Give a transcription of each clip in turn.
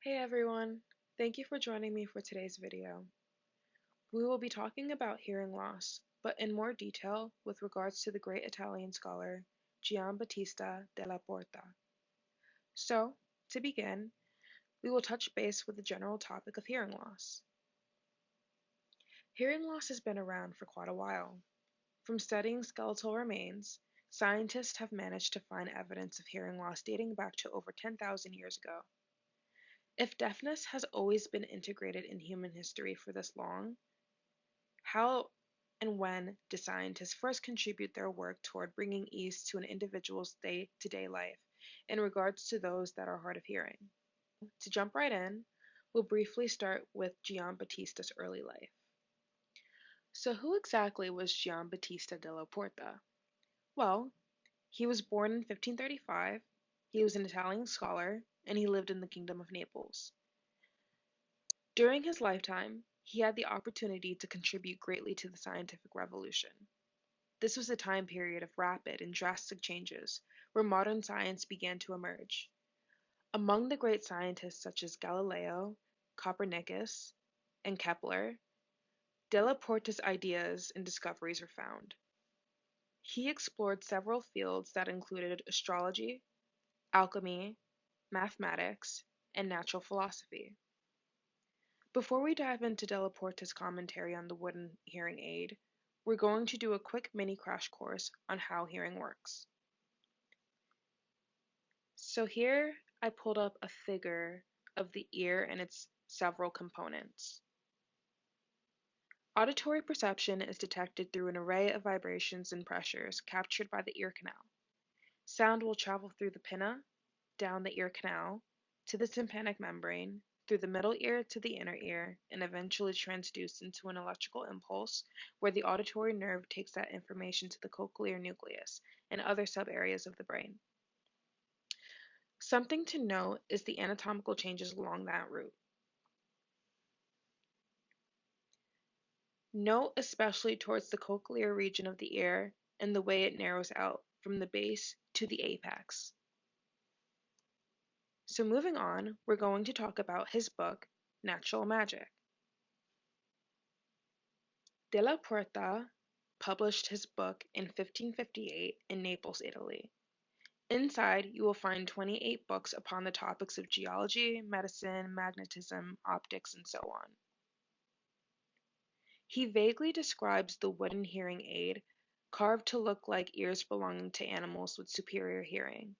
Hey everyone, thank you for joining me for today's video. We will be talking about hearing loss, but in more detail with regards to the great Italian scholar Giambattista della Porta. So, to begin, we will touch base with the general topic of hearing loss. Hearing loss has been around for quite a while. From studying skeletal remains, scientists have managed to find evidence of hearing loss dating back to over 10,000 years ago. If deafness has always been integrated in human history for this long, how and when do scientists first contribute their work toward bringing ease to an individual's day-to-day life in regards to those that are hard of hearing? To jump right in, we'll briefly start with Giambattista's early life. So who exactly was Giambattista della Porta? Well, he was born in 1535, he was an Italian scholar, and he lived in the Kingdom of Naples. During his lifetime, he had the opportunity to contribute greatly to the scientific revolution. This was a time period of rapid and drastic changes where modern science began to emerge. Among the great scientists such as Galileo, Copernicus, and Kepler, Della Porta's ideas and discoveries were found. He explored several fields that included astrology, alchemy, mathematics, and natural philosophy. Before we dive into Della Porta's commentary on the wooden hearing aid, we're going to do a quick mini crash course on how hearing works. So here I pulled up a figure of the ear and its several components. Auditory perception is detected through an array of vibrations and pressures captured by the ear canal. Sound will travel through the pinna, down the ear canal, to the tympanic membrane, through the middle ear to the inner ear, and eventually transduced into an electrical impulse where the auditory nerve takes that information to the cochlear nucleus and other subareas of the brain. Something to note is the anatomical changes along that route. Note especially towards the cochlear region of the ear and the way it narrows out from the base to the apex. So moving on, we're going to talk about his book, Natural Magic. Della Porta published his book in 1558 in Naples, Italy. Inside, you will find 28 books upon the topics of geology, medicine, magnetism, optics, and so on. He vaguely describes the wooden hearing aid, carved to look like ears belonging to animals with superior hearing.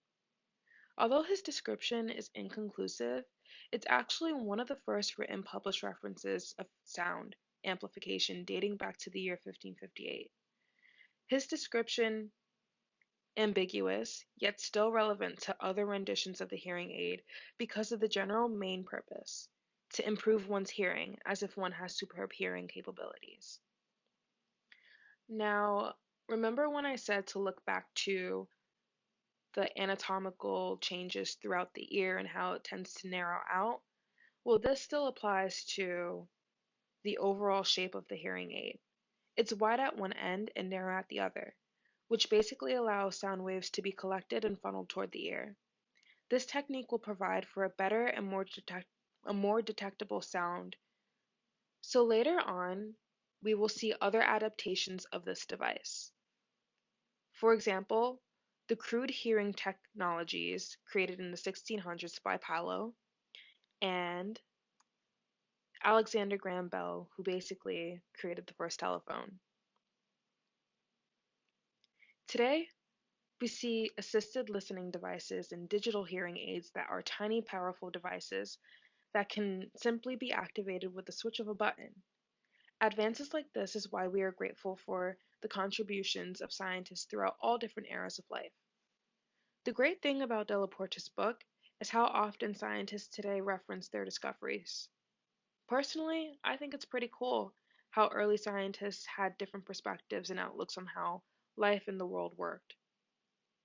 Although his description is inconclusive, it's actually one of the first written published references of sound amplification dating back to the year 1558. His description, ambiguous, yet still relevant to other renditions of the hearing aid because of the general main purpose, to improve one's hearing as if one has superb hearing capabilities. Now, remember when I said to look back to the anatomical changes throughout the ear and how it tends to narrow out? Well, this still applies to the overall shape of the hearing aid. It's wide at one end and narrow at the other, which basically allows sound waves to be collected and funneled toward the ear. This technique will provide for a better and more detectable sound. So later on, we will see other adaptations of this device. For example, the crude hearing technologies created in the 1600s by Paolo and Alexander Graham Bell, who basically created the first telephone. Today, we see assisted listening devices and digital hearing aids that are tiny, powerful devices that can simply be activated with the switch of a button. Advances like this is why we are grateful for the contributions of scientists throughout all different eras of life. The great thing about Della Porta's book is how often scientists today reference their discoveries. Personally, I think it's pretty cool how early scientists had different perspectives and outlooks on how life in the world worked.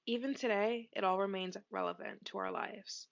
Even today, it all remains relevant to our lives.